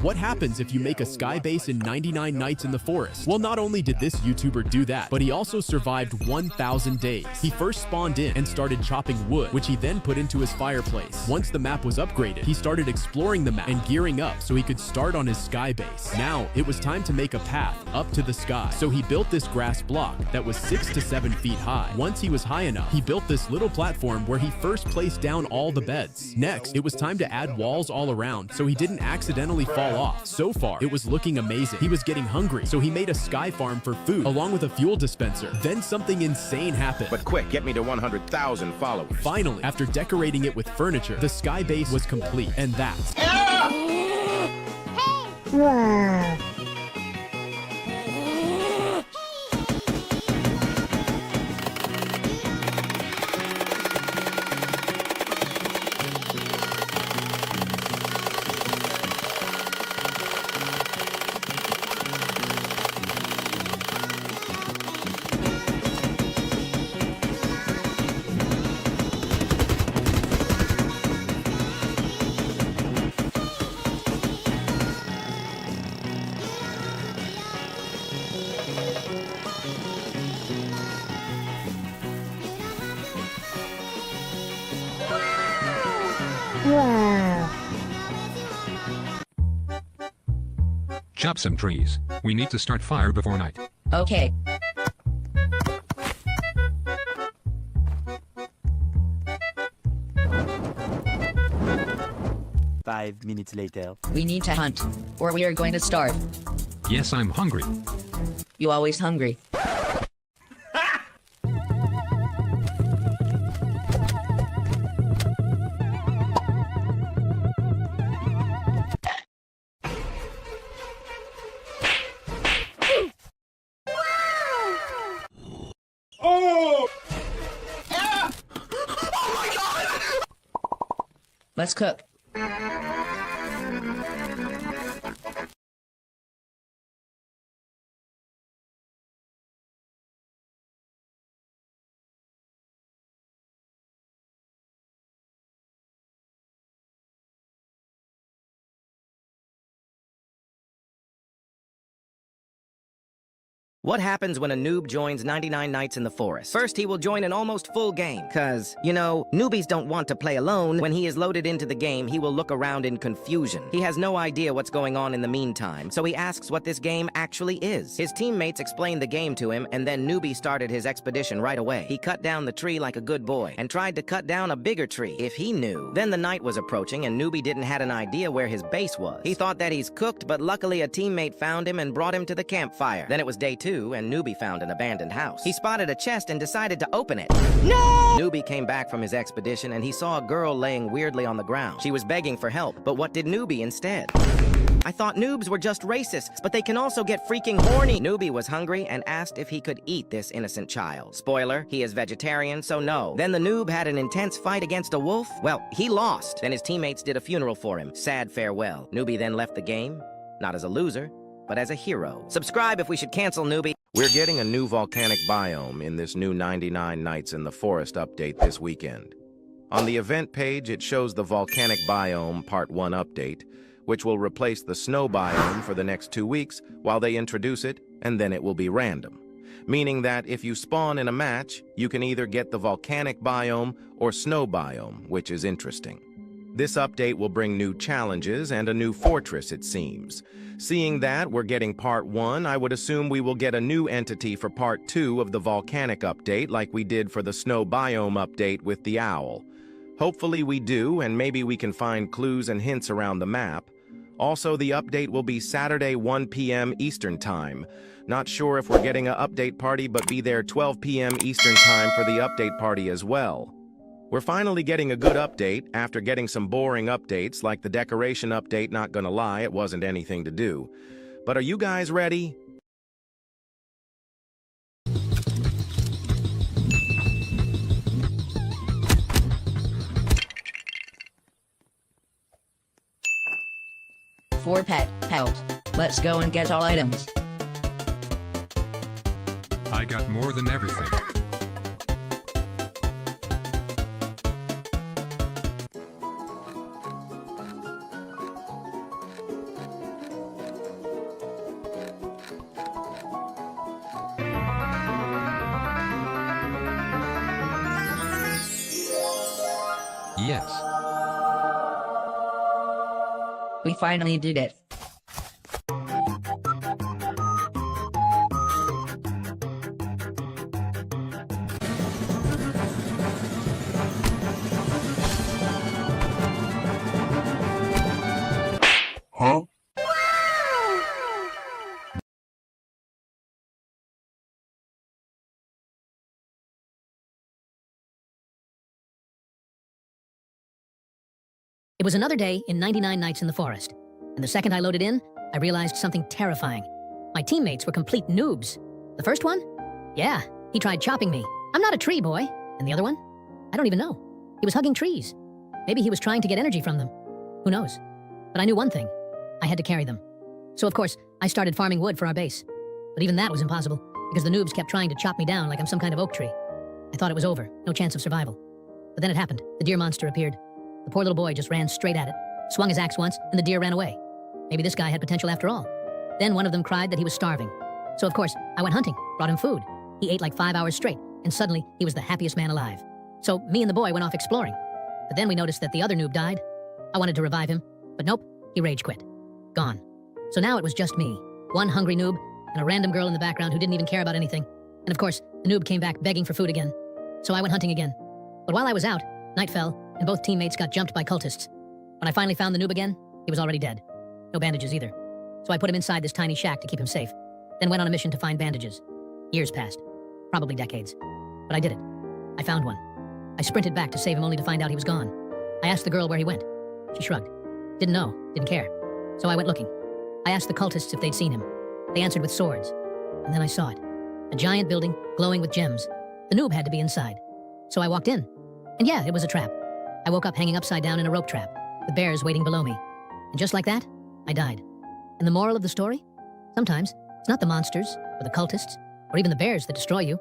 What happens if you make a sky base in 99 nights in the forest? Well, not only did this YouTuber do that, but he also survived 1,000 days. He first spawned in and started chopping wood, which he then put into his fireplace. Once the map was upgraded, he started exploring the map and gearing up so he could start on his sky base. Now, it was time to make a path up to the sky. So he built this grass block that was 6 to 7 feet high. Once he was high enough, he built this little platform where he first placed down all the beds. Next, it was time to add walls all around so he didn't accidentally fall off. So far, it was looking amazing. He was getting hungry, so he made a sky farm for food along with a fuel dispenser. Then something insane happened. But quick, get me to 100,000 followers. Finally, after decorating it with furniture, the sky base was complete. And that's... Wow. Wow. Chop some trees. We need to start fire before night. Okay. Five minutes later. We need to hunt, or we are going to starve. Yes, I'm hungry. You always hungry. Oh! Ah! Oh my God! Let's cook. What happens when a noob joins 99 Nights in the Forest? First, he will join an almost full game, cause, you know, newbies don't want to play alone. When he is loaded into the game, he will look around in confusion. He has no idea what's going on in the meantime, so he asks what this game actually is. His teammates explained the game to him, and then newbie started his expedition right away. He cut down the tree like a good boy, and tried to cut down a bigger tree, if he knew. Then the night was approaching, and newbie didn't have an idea where his base was. He thought that he's cooked, but luckily a teammate found him and brought him to the campfire. Then it was day 2, and newbie found an abandoned house. He spotted a chest and decided to open it. No! Newbie came back from his expedition and he saw a girl laying weirdly on the ground. She was begging for help, but what did newbie instead? I thought noobs were just racists, but they can also get freaking horny. Newbie was hungry and asked if he could eat this innocent child. Spoiler, he is vegetarian, so no. Then the noob had an intense fight against a wolf. Well, he lost. Then his teammates did a funeral for him. Sad farewell. Newbie then left the game, not as a loser, but as a hero. Subscribe if we should cancel newbie. We're getting a new volcanic biome in this new 99 Nights in the Forest update this weekend. On the event page, it shows the volcanic biome Part 1 update, which will replace the snow biome for the next 2 weeks while they introduce it, and then it will be random. Meaning that if you spawn in a match, you can either get the volcanic biome or snow biome, which is interesting. This update will bring new challenges and a new fortress, it seems. Seeing that we're getting Part 1, I would assume we will get a new entity for Part 2 of the volcanic update like we did for the snow biome update with the owl. Hopefully we do, and maybe we can find clues and hints around the map. Also, the update will be Saturday 1 p.m. Eastern Time. Not sure if we're getting an update party, but be there 12 p.m. Eastern Time for the update party as well. We're finally getting a good update after getting some boring updates like the decoration update. Not gonna lie, it wasn't anything to do. But are you guys ready? For pet, pelt. Let's go and get all items. I got more than everything. Yes. We finally did it. It was another day in 99 Nights in the Forest, and the second I loaded in, I realized something terrifying. My teammates were complete noobs. The first one? Yeah, he tried chopping me. I'm not a tree boy. And the other one? I don't even know. He was hugging trees. Maybe he was trying to get energy from them. Who knows? But I knew one thing. I had to carry them. So of course, I started farming wood for our base. But even that was impossible, because the noobs kept trying to chop me down like I'm some kind of oak tree. I thought it was over, no chance of survival. But then it happened. The deer monster appeared. The poor little boy just ran straight at it, swung his axe once, and the deer ran away. Maybe this guy had potential after all. Then one of them cried that he was starving. So of course, I went hunting, brought him food. He ate like 5 hours straight, and suddenly he was the happiest man alive. So me and the boy went off exploring. But then we noticed that the other noob died. I wanted to revive him, but nope, he rage quit. Gone. So now it was just me, one hungry noob, and a random girl in the background who didn't even care about anything. And of course, the noob came back begging for food again. So I went hunting again. But while I was out, night fell, and both teammates got jumped by cultists. When I finally found the noob again, he was already dead. No bandages either. So I put him inside this tiny shack to keep him safe, then went on a mission to find bandages. Years passed. Probably decades. But I did it. I found one. I sprinted back to save him only to find out he was gone. I asked the girl where he went. She shrugged. Didn't know, didn't care. So I went looking. I asked the cultists if they'd seen him. They answered with swords. And then I saw it. A giant building, glowing with gems. The noob had to be inside. So I walked in. And yeah, it was a trap. I woke up hanging upside down in a rope trap, with bears waiting below me. And just like that, I died. And the moral of the story? Sometimes, it's not the monsters, or the cultists, or even the bears that destroy you.